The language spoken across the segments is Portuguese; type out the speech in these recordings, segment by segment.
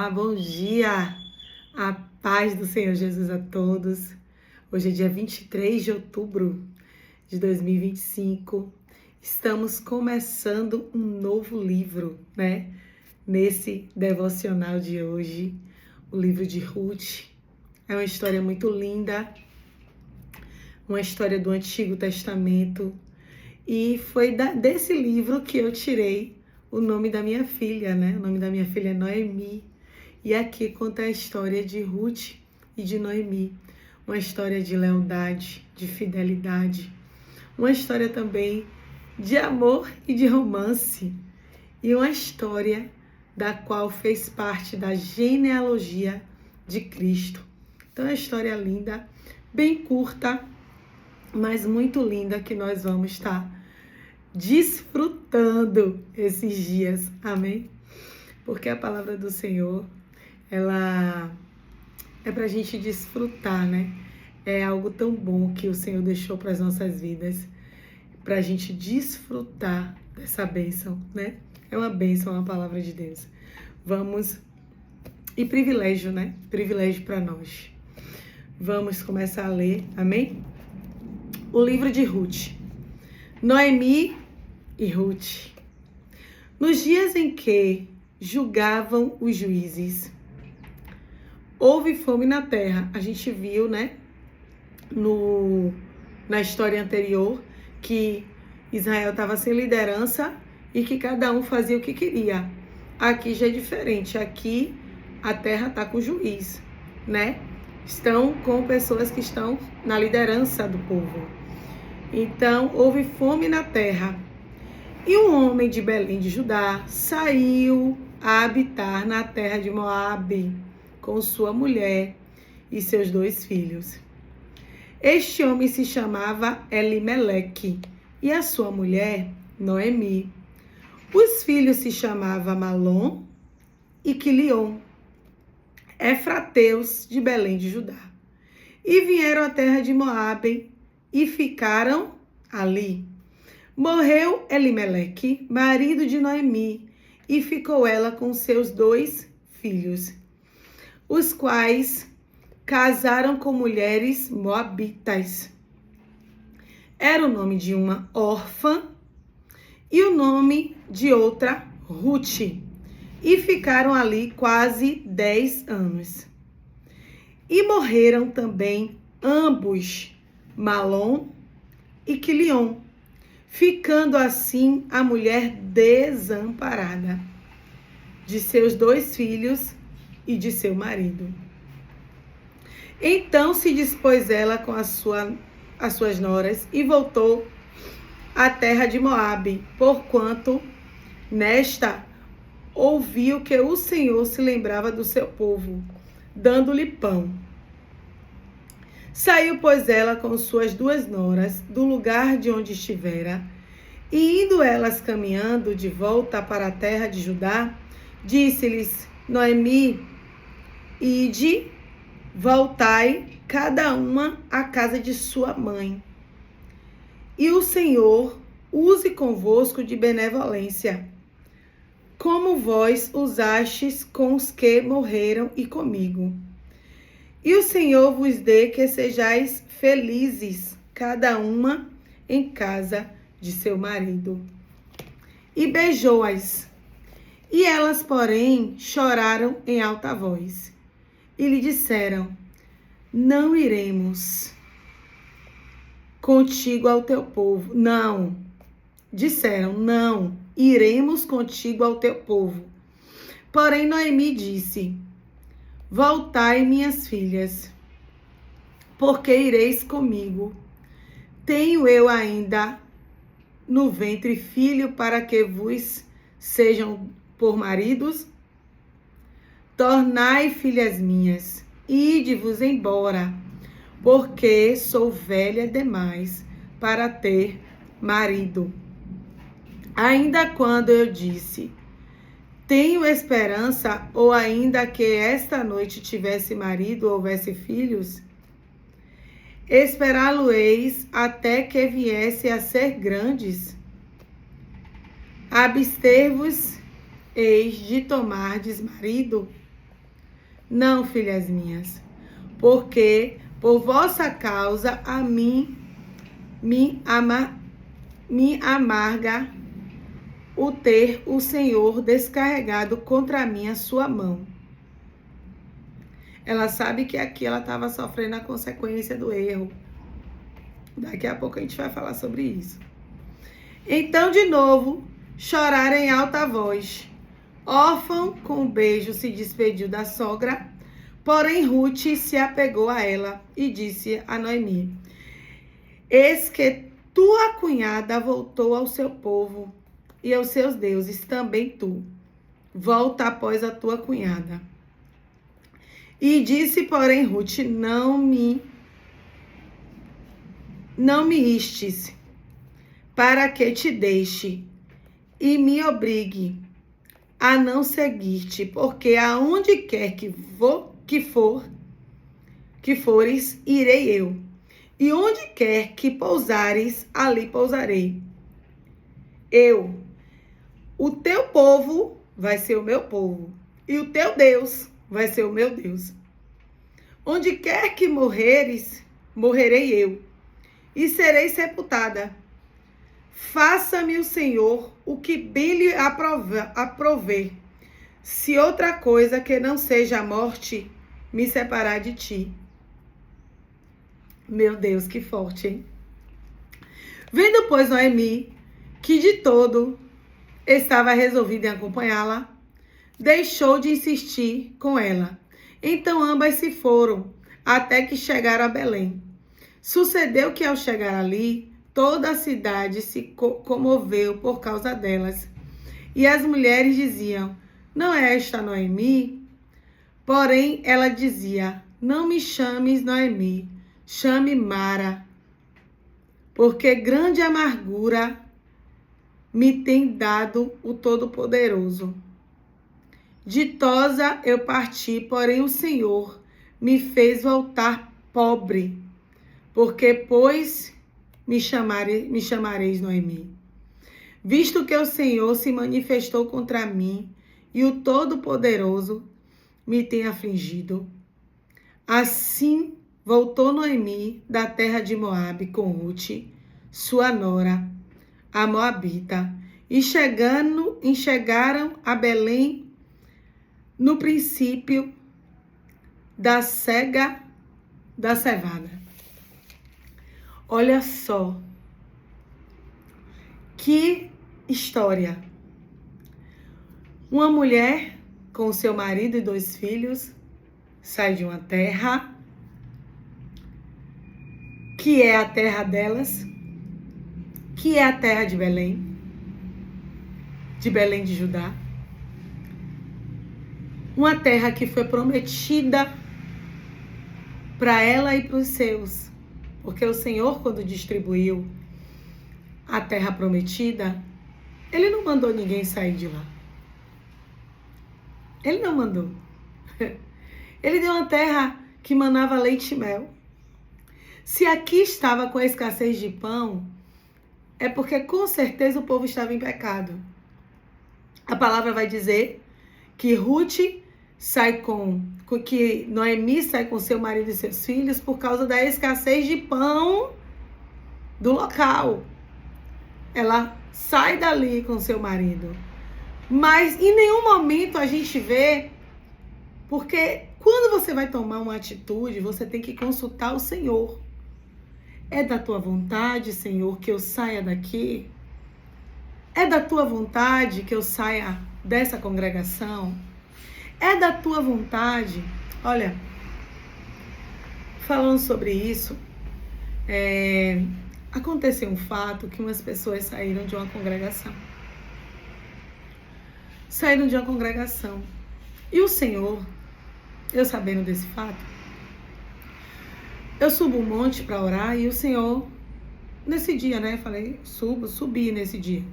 Olá, bom dia! A paz do Senhor Jesus a todos. Hoje é dia 23 de outubro de 2025. Estamos começando um novo livro, né? Nesse devocional de hoje, o livro de Ruth. É uma história muito linda, uma história do Antigo Testamento. E foi desse livro que eu tirei o nome da minha filha, né? O nome da minha filha é Noemi. E aqui conta a história de Ruth e de Noemi. Uma história de lealdade, de fidelidade. Uma história também de amor e de romance. E uma história da qual fez parte da genealogia de Cristo. Então é uma história linda, bem curta, mas muito linda, que nós vamos estar desfrutando esses dias, amém? Porque a palavra do Senhor, ela é para a gente desfrutar, né? É algo tão bom que o Senhor deixou para as nossas vidas, para a gente desfrutar dessa bênção, né? É uma bênção a palavra de Deus. Vamos, e privilégio, né? Privilégio para nós. Vamos começar a ler, amém? O livro de Ruth. Noemi e Ruth. Nos dias em que julgavam os juízes, houve fome na terra. A gente viu, né, na história anterior, que Israel estava sem liderança e que cada um fazia o que queria. Aqui já é diferente. Aqui a terra está com juiz, né? Estão com pessoas que estão na liderança do povo. Então, houve fome na terra. E um homem de Belém de Judá saiu a habitar na terra de Moabe com sua mulher e seus 2 filhos. Este homem se chamava Elimeleque e a sua mulher Noemi. Os filhos se chamavam Malom e Quilion, efrateus de Belém de Judá. E vieram à terra de Moabe e ficaram ali. Morreu Elimeleque, marido de Noemi, e ficou ela com seus 2 filhos, os quais casaram com mulheres moabitas. Era o nome de uma órfã e o nome de outra Ruth, e ficaram ali quase 10 anos. E morreram também ambos, Malom e Quilion, ficando assim a mulher desamparada de seus 2 filhos e de seu marido. Então se dispôs ela com as suas noras e voltou à terra de Moabe, porquanto nesta ouviu que o Senhor se lembrava do seu povo, dando-lhe pão. Saiu, pois, ela com suas 2 noras do lugar de onde estivera, e indo elas caminhando de volta para a terra de Judá, disse-lhes Noemi: Ide, voltai cada uma à casa de sua mãe, e o Senhor use convosco de benevolência, como vós usastes com os que morreram e comigo. E o Senhor vos dê que sejais felizes, cada uma em casa de seu marido. E beijou-as. E elas, porém, choraram em alta voz. E lhe disseram: Não iremos contigo ao teu povo. Não. Disseram: Não, iremos contigo ao teu povo. Porém, Noemi disse: Voltai, minhas filhas, porque ireis comigo. Tenho eu ainda no ventre filho para que vos sejam por maridos? Tornai, filhas minhas, ide-vos embora, porque sou velha demais para ter marido. Ainda quando eu disse: Tenho esperança, ou ainda que esta noite tivesse marido ou houvesse filhos, esperá-lo-eis até que viesse a ser grandes. Abster-vos eis de tomardes marido, Não, filhas minhas, porque por vossa causa a mim me amarga o ter o Senhor descarregado contra mim a sua mão. Ela sabe que aqui ela estava sofrendo a consequência do erro. Daqui a pouco a gente vai falar sobre isso. Então, de novo, choraram em alta voz. Órfão, com um beijo, se despediu da sogra, porém Ruth se apegou a ela e disse a Noemi: eis que tua cunhada voltou ao seu povo e aos seus deuses, também tu. Volta após a tua cunhada. E disse, porém, Ruth: não me istes, para que te deixe e me obrigue a não seguir-te, porque aonde quer que fores, irei eu, e onde quer que pousares, ali pousarei. O teu povo vai ser o meu povo, e o teu Deus vai ser o meu Deus. Onde quer que morreres, morrerei eu, e serei sepultada. Faça-me o Senhor o que bem lhe aprover, se outra coisa que não seja a morte me separar de ti. Meu Deus, que forte, hein? Vendo, pois, Noemi, que de todo estava resolvida em acompanhá-la, deixou de insistir com ela. Então ambas se foram, até que chegaram a Belém. Sucedeu que, ao chegar ali, toda a cidade se comoveu por causa delas. E as mulheres diziam: não é esta Noemi? Porém, ela dizia: não me chames Noemi, chame Mara, porque grande amargura me tem dado o Todo-Poderoso. Ditosa eu parti, porém o Senhor me fez voltar pobre, porque, pois, me chamareis Noemi. Visto que o Senhor se manifestou contra mim e o Todo-Poderoso me tem afligido. Assim voltou Noemi da terra de Moabe com Ruth, sua nora, a Moabita, e chegaram a Belém no princípio da cega da cevada. Olha só que história. Uma mulher com seu marido e 2 filhos sai de uma terra que é a terra delas, que é a terra de Belém de Judá. Uma terra que foi prometida para ela e para os seus. Porque o Senhor, quando distribuiu a terra prometida, Ele não mandou ninguém sair de lá. Ele não mandou. Ele deu uma terra que manava leite e mel. Se aqui estava com a escassez de pão, é porque com certeza o povo estava em pecado. A palavra vai dizer que que Noemi sai com seu marido e seus filhos por causa da escassez de pão do local. Ela sai dali com seu marido. Mas em nenhum momento a gente vê, porque quando você vai tomar uma atitude, você tem que consultar o Senhor. É da tua vontade, Senhor, que eu saia daqui? É da tua vontade que eu saia dessa congregação? É da tua vontade? Olha, falando sobre isso, aconteceu um fato que umas pessoas saíram de uma congregação. E o Senhor, eu sabendo desse fato, eu subo um monte para orar e o Senhor, nesse dia, subi nesse dia.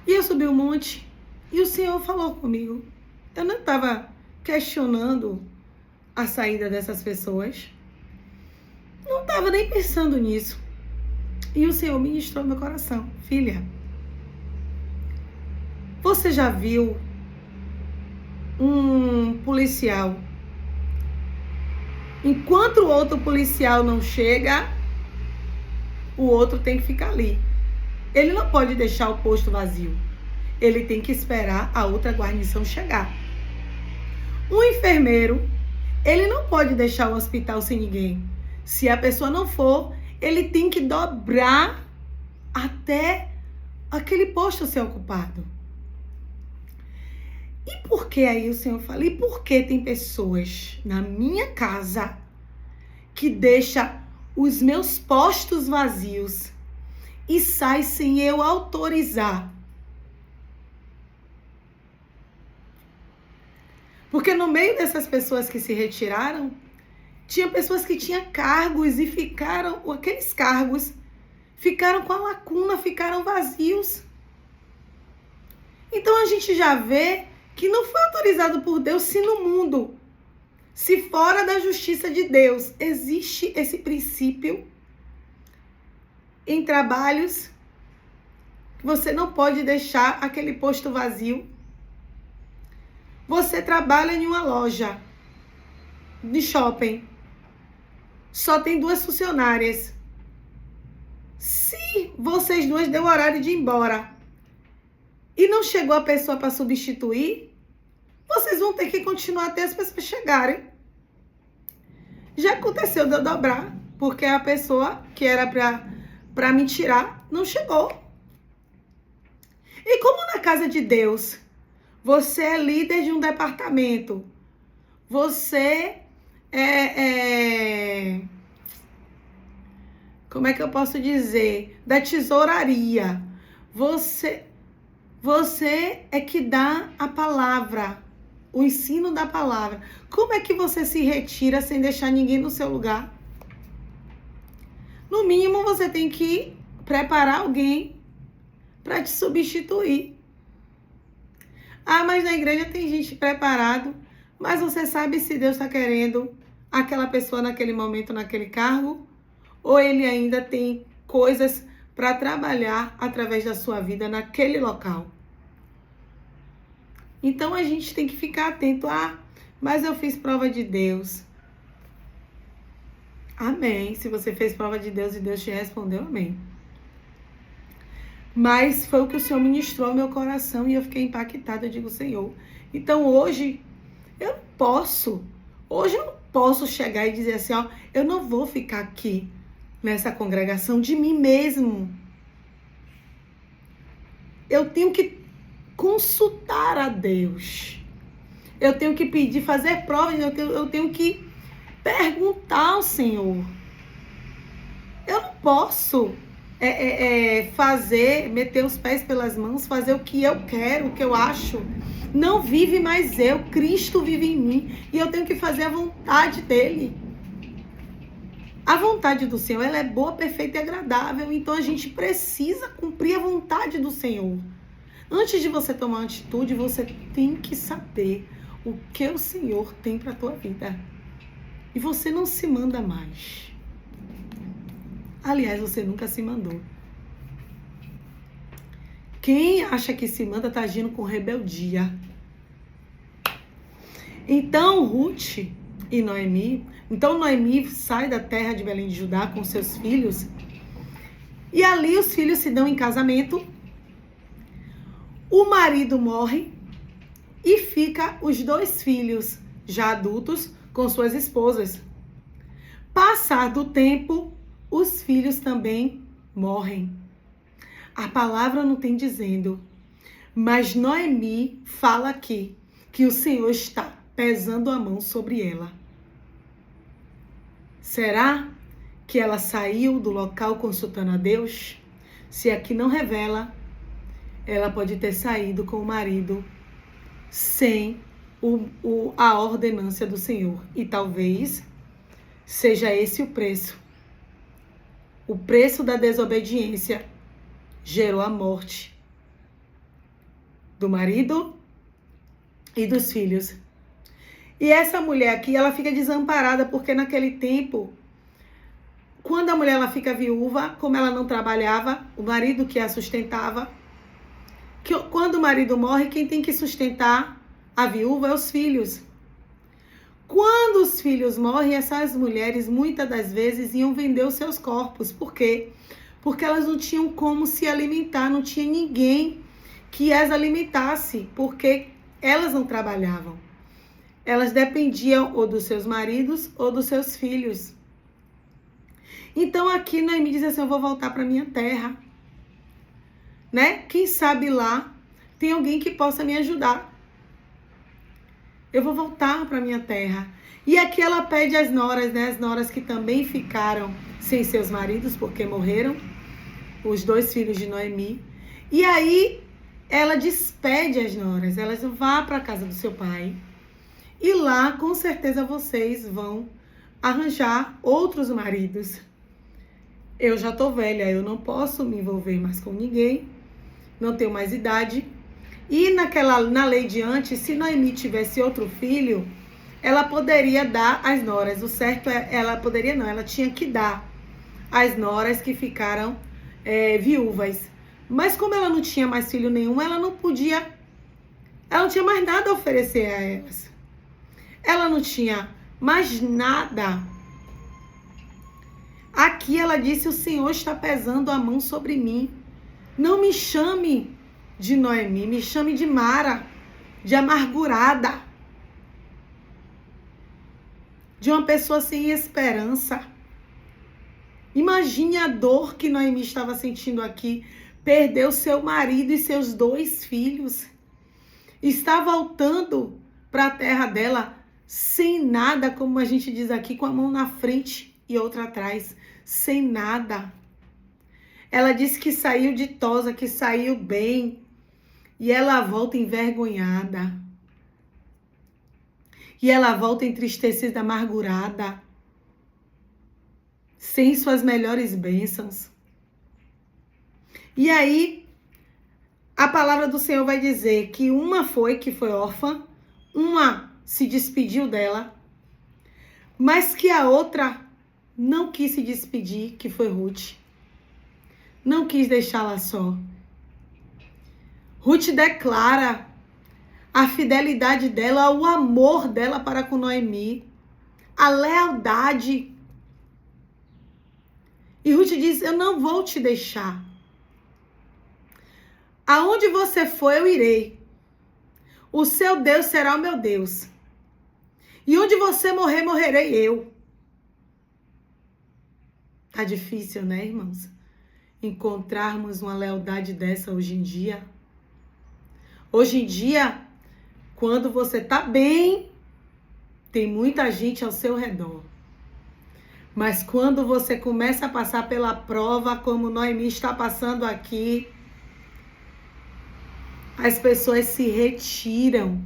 E eu subi um monte e o Senhor falou comigo. Eu não estava questionando a saída dessas pessoas. Não estava nem pensando nisso. E o Senhor ministrou no meu coração. Filha, você já viu um policial Enquanto o outro policial não chega, o outro tem que ficar ali. Ele não pode deixar o posto vazio. Ele tem que esperar a outra guarnição chegar. Um enfermeiro, ele não pode deixar o hospital sem ninguém. Se a pessoa não for, ele tem que dobrar até aquele posto ser ocupado. E por que aí o Senhor fala? E por que tem pessoas na minha casa que deixa os meus postos vazios e sai sem eu autorizar? Porque no meio dessas pessoas que se retiraram, tinha pessoas que tinham cargos e aqueles cargos ficaram com a lacuna, ficaram vazios. Então a gente já vê que não foi autorizado por Deus se no mundo, se fora da justiça de Deus, existe esse princípio em trabalhos que você não pode deixar aquele posto vazio. Você trabalha em uma loja de shopping, só tem 2 funcionárias. Se vocês duas deu o horário de ir embora e não chegou a pessoa para substituir, vocês vão ter que continuar até as pessoas chegarem. Já aconteceu de eu dobrar, porque a pessoa que era para me tirar não chegou. E como na casa de Deus, você é líder de um departamento, você como é que eu posso dizer? Da tesouraria. Você é que dá a palavra, o ensino da palavra. Como é que você se retira sem deixar ninguém no seu lugar? No mínimo, você tem que preparar alguém para te substituir. Ah, mas na igreja tem gente preparado, mas você sabe se Deus está querendo aquela pessoa naquele momento, naquele cargo? Ou ele ainda tem coisas para trabalhar através da sua vida naquele local? Então a gente tem que ficar atento. Mas eu fiz prova de Deus. Amém. Se você fez prova de Deus e Deus te respondeu, amém. Mas foi o que o Senhor ministrou ao meu coração e eu fiquei impactada. Eu digo, Senhor, então hoje eu não posso chegar e dizer assim, ó, eu não vou ficar aqui nessa congregação de mim mesmo. Eu tenho que consultar a Deus. Eu tenho que pedir, fazer provas, eu tenho que perguntar ao Senhor. Eu não posso meter os pés pelas mãos, fazer o que eu quero, o que eu acho. Não vive mais eu, Cristo vive em mim. E eu tenho que fazer a vontade dele. A vontade do Senhor, ela é boa, perfeita e agradável. Então a gente precisa cumprir a vontade do Senhor. Antes de você tomar uma atitude, você tem que saber o que o Senhor tem para a tua vida. E você não se manda mais. Aliás, você nunca se mandou. Quem acha que se manda está agindo com rebeldia. Então, Ruth e Noemi... Então, Noemi sai da terra de Belém de Judá com seus filhos. E ali os filhos se dão em casamento. O marido morre. E fica os 2 filhos, já adultos, com suas esposas. Passar do tempo, os filhos também morrem. A palavra não tem dizendo, mas Noemi fala aqui que o Senhor está pesando a mão sobre ela. Será que ela saiu do local consultando a Deus? Se aqui não revela, ela pode ter saído com o marido sem a ordenância do Senhor. E talvez seja esse o preço. O preço da desobediência gerou a morte do marido e dos filhos. E essa mulher aqui, ela fica desamparada, porque naquele tempo, quando a mulher ela fica viúva, como ela não trabalhava, o marido que a sustentava, quando o marido morre, quem tem que sustentar a viúva é os filhos. Quando os filhos morrem, essas mulheres muitas das vezes iam vender os seus corpos. Por quê? Porque elas não tinham como se alimentar, não tinha ninguém que as alimentasse, porque elas não trabalhavam. Elas dependiam ou dos seus maridos ou dos seus filhos. Então aqui Noemi diz assim, eu vou voltar para minha terra. Né? Quem sabe lá tem alguém que possa me ajudar. Eu vou voltar para minha terra. E aqui ela pede às noras, né? As noras que também ficaram sem seus maridos, porque morreram. Os 2 filhos de Noemi. E aí ela despede as noras. Elas vão para a casa do seu pai. E lá, com certeza, vocês vão arranjar outros maridos. Eu já tô velha, eu não posso me envolver mais com ninguém. Não tenho mais idade. E na lei de antes, se Noemi tivesse outro filho, ela poderia dar às noras. O certo é, ela poderia não, ela tinha que dar às noras que ficaram viúvas. Mas como ela não tinha mais filho nenhum, ela não tinha mais nada a oferecer a elas. Ela não tinha mais nada. Aqui ela disse, o Senhor está pesando a mão sobre mim. Não me chame de Noemi, me chame de Mara, de amargurada, de uma pessoa sem esperança. Imagine a dor que Noemi estava sentindo aqui. Perdeu seu marido e seus 2 filhos. Está voltando para a terra dela sem nada, como a gente diz aqui, com a mão na frente e outra atrás, sem nada. Ela disse que saiu ditosa, que saiu bem, e ela volta envergonhada. E ela volta entristecida, amargurada, sem suas melhores bênçãos. E aí, a palavra do Senhor vai dizer que uma foi órfã, uma se despediu dela, mas que a outra não quis se despedir, que foi Ruth. Não quis deixá-la só. Ruth declara a fidelidade dela, o amor dela para com Noemi, a lealdade. E Ruth diz, eu não vou te deixar. Aonde você for, eu irei. O seu Deus será o meu Deus. E onde você morrer, morrerei eu. Tá difícil, né, irmãos? Encontrarmos uma lealdade dessa hoje em dia. Hoje em dia, quando você tá bem, tem muita gente ao seu redor. Mas quando você começa a passar pela prova, como Noemi está passando aqui, as pessoas se retiram.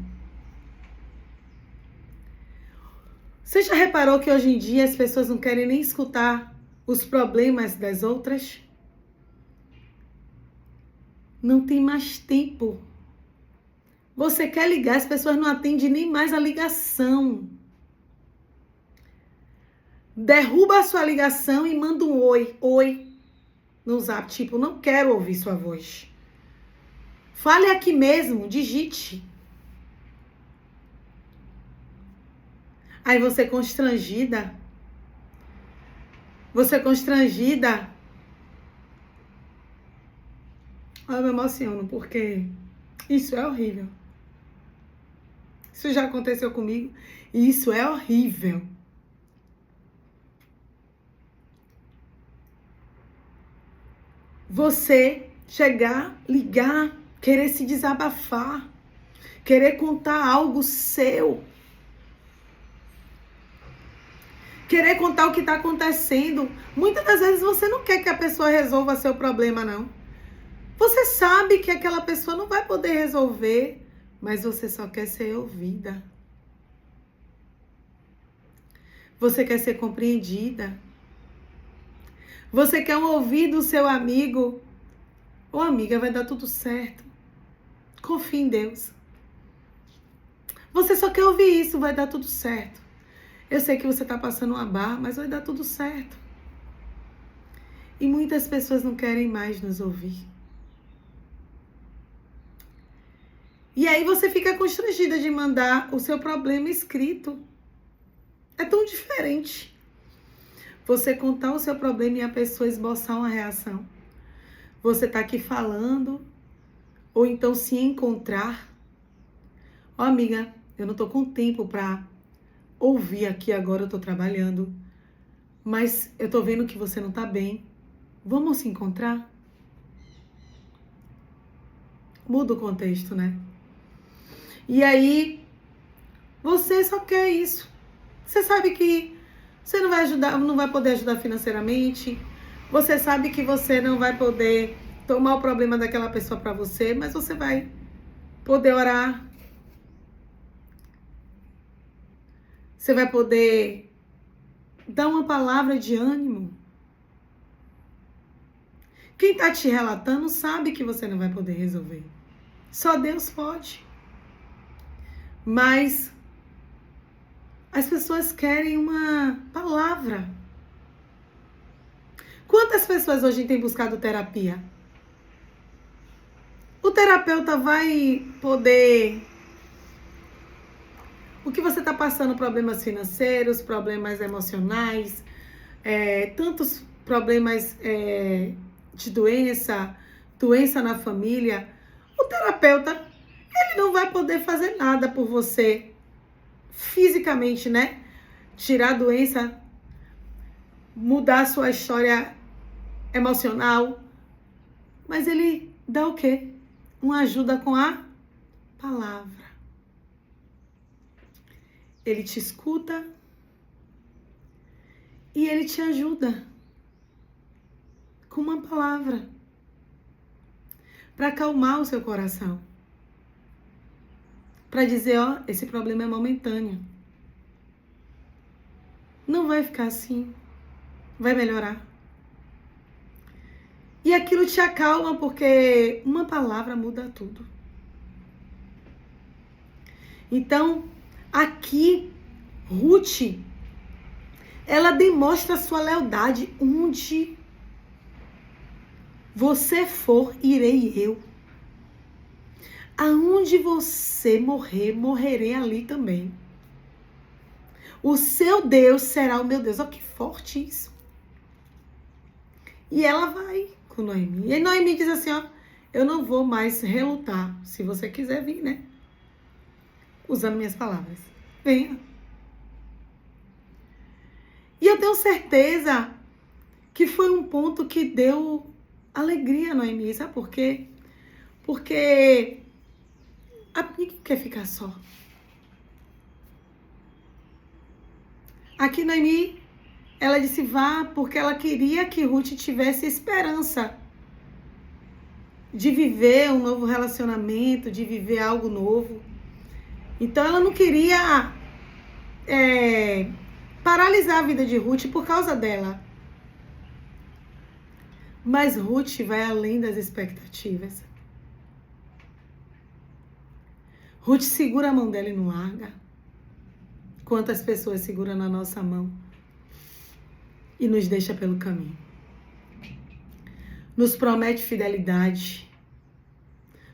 Você já reparou que hoje em dia as pessoas não querem nem escutar os problemas das outras? Não tem mais tempo. Você quer ligar, as pessoas não atendem nem mais a ligação. Derruba a sua ligação e manda um oi no zap, tipo, não quero ouvir sua voz. Fale aqui mesmo, digite. Aí você constrangida. Eu me emociono, porque isso é horrível. Isso já aconteceu comigo e isso é horrível. Você chegar, ligar, querer se desabafar, querer contar algo seu, querer contar o que está acontecendo. Muitas das vezes você não quer que a pessoa resolva seu problema, não. Você sabe que aquela pessoa não vai poder resolver, mas você só quer ser ouvida. Você quer ser compreendida. Você quer um ouvido do seu amigo. Ô amiga, vai dar tudo certo. Confie em Deus. Você só quer ouvir isso, vai dar tudo certo. Eu sei que você está passando uma barra, mas vai dar tudo certo. E muitas pessoas não querem mais nos ouvir. E aí você fica constrangida de mandar o seu problema escrito. É tão diferente você contar o seu problema e a pessoa esboçar uma reação. Você tá aqui falando, ou então se encontrar. Ó, amiga, eu não tô com tempo pra ouvir aqui agora, eu tô trabalhando. Mas eu tô vendo que você não tá bem. Vamos se encontrar? Muda o contexto, né? E aí, você só quer isso. Você sabe que você não vai ajudar, não vai poder ajudar financeiramente. Você sabe que você não vai poder tomar o problema daquela pessoa pra você, mas você vai poder orar. Você vai poder dar uma palavra de ânimo. Quem tá te relatando sabe que você não vai poder resolver. Só Deus pode. Mas as pessoas querem uma palavra. Quantas pessoas hoje têm buscado terapia? O terapeuta vai poder... O que você está passando, problemas financeiros, problemas emocionais, tantos problemas de doença na família. O terapeuta, ele não vai poder fazer nada por você fisicamente, né? Tirar a doença, mudar a sua história emocional. Mas ele dá o quê? Uma ajuda com a palavra. Ele te escuta e ele te ajuda com uma palavra para acalmar o seu coração. Para dizer, ó, esse problema é momentâneo. Não vai ficar assim. Vai melhorar. E aquilo te acalma porque uma palavra muda tudo. Então, aqui, Ruth, ela demonstra sua lealdade. Onde você for, irei eu. Aonde você morrer, morrerei ali também. O seu Deus será o meu Deus. Olha que forte isso. E ela vai com Noemi. E aí Noemi diz assim, ó, eu não vou mais relutar. Se você quiser vir, né? Usando minhas palavras. Venha. E eu tenho certeza que foi um ponto que deu alegria a Noemi. Sabe por quê? Porque ninguém quer ficar só. Aqui Noemi, ela disse vá porque ela queria que Ruth tivesse esperança de viver um novo relacionamento, de viver algo novo. Então ela não queria paralisar a vida de Ruth por causa dela. Mas Ruth vai além das expectativas. Ruth segura a mão dela e não larga. Quantas pessoas seguram na nossa mão e nos deixa pelo caminho. Nos promete fidelidade,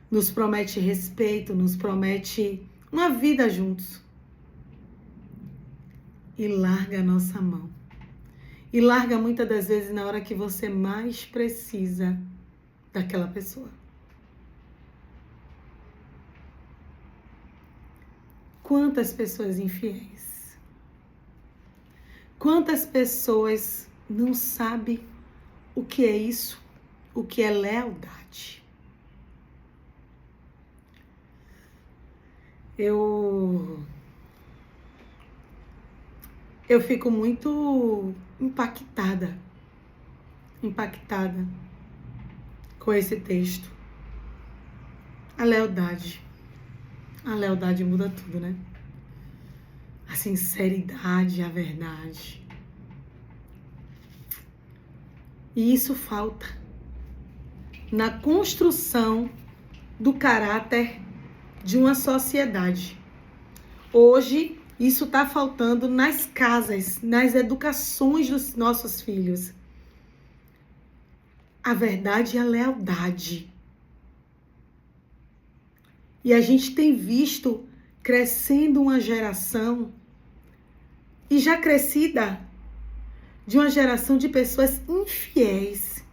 nos promete respeito, nos promete uma vida juntos. E larga a nossa mão. E larga muitas das vezes na hora que você mais precisa daquela pessoa. Quantas pessoas infiéis? Quantas pessoas não sabem o que é isso? O que é lealdade? Eu fico muito impactada com esse texto. A lealdade muda tudo, né? A sinceridade, a verdade. E isso falta na construção do caráter de uma sociedade. Hoje, isso está faltando nas casas, nas educações dos nossos filhos. A verdade e a lealdade. E a gente tem visto crescendo uma geração e já crescida de uma geração de pessoas infiéis,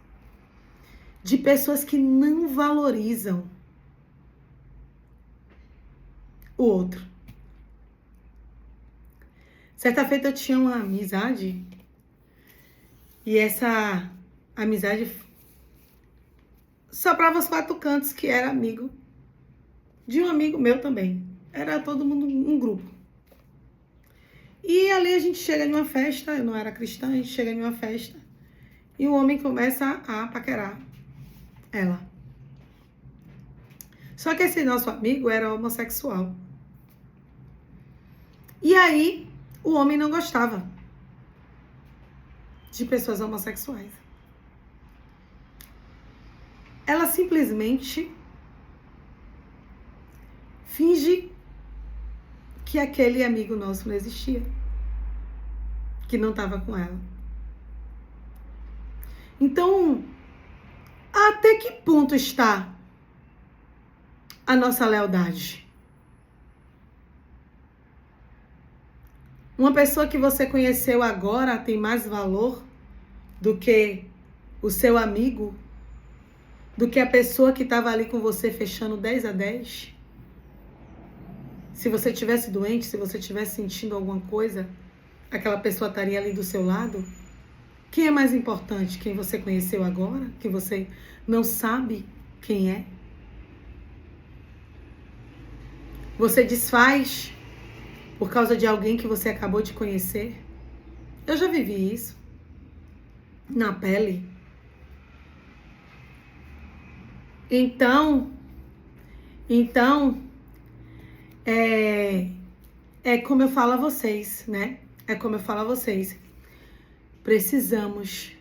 de pessoas que não valorizam o outro. Certa feita eu tinha uma amizade e essa amizade soprava os 4 cantos, que era amigo de um amigo meu também. Era todo mundo um grupo. E ali a gente chega em uma festa, eu não era cristã, a gente chega em uma festa e o homem começa a paquerar ela. Só que esse nosso amigo era homossexual. E aí o homem não gostava de pessoas homossexuais. Ela simplesmente finge que aquele amigo nosso não existia, que não estava com ela. Então, até que ponto está a nossa lealdade? Uma pessoa que você conheceu agora tem mais valor do que o seu amigo, do que a pessoa que estava ali com você fechando 10 a 10? Se você estivesse doente, se você estivesse sentindo alguma coisa, aquela pessoa estaria ali do seu lado? Quem é mais importante? Quem você conheceu agora? Que você não sabe quem é? Você desfaz por causa de alguém que você acabou de conhecer? Eu já vivi isso na pele. Então, é como eu falo a vocês, né? É como eu falo a vocês. Precisamos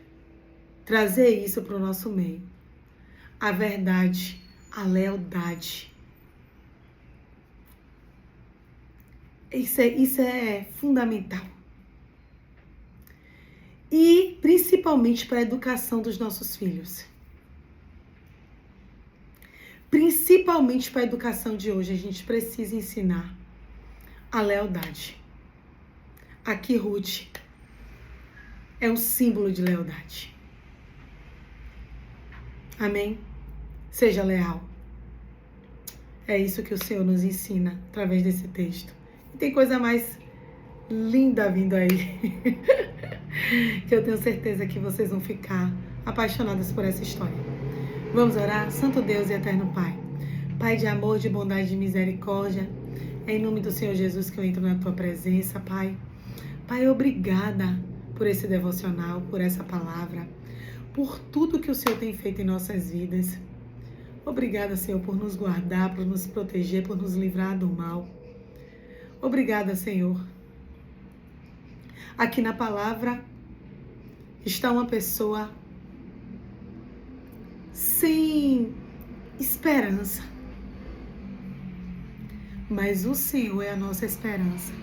trazer isso para o nosso meio. A verdade, a lealdade. Isso é fundamental. E principalmente para a educação dos nossos filhos. Principalmente para a educação de hoje, a gente precisa ensinar a lealdade. Aqui, Ruth é um símbolo de lealdade. Amém? Seja leal. É isso que o Senhor nos ensina através desse texto. E tem coisa mais linda vindo aí, que eu tenho certeza que vocês vão ficar apaixonados por essa história. Vamos orar? Santo Deus e eterno Pai, Pai de amor, de bondade e de misericórdia, é em nome do Senhor Jesus que eu entro na Tua presença, Pai. Pai, obrigada por esse devocional, por essa palavra, por tudo que o Senhor tem feito em nossas vidas. Obrigada, Senhor, por nos guardar, por nos proteger, por nos livrar do mal. Obrigada, Senhor. Aqui na palavra está uma pessoa sem esperança. Mas o Senhor é a nossa esperança.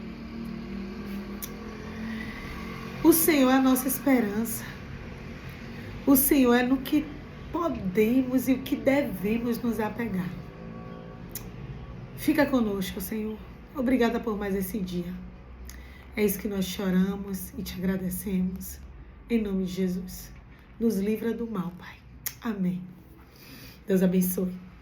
O Senhor é a nossa esperança. O Senhor é no que podemos e o que devemos nos apegar. Fica conosco, Senhor. Obrigada por mais esse dia. É isso que nós choramos e te agradecemos. Em nome de Jesus. Nos livra do mal, Pai. Amém. Deus abençoe.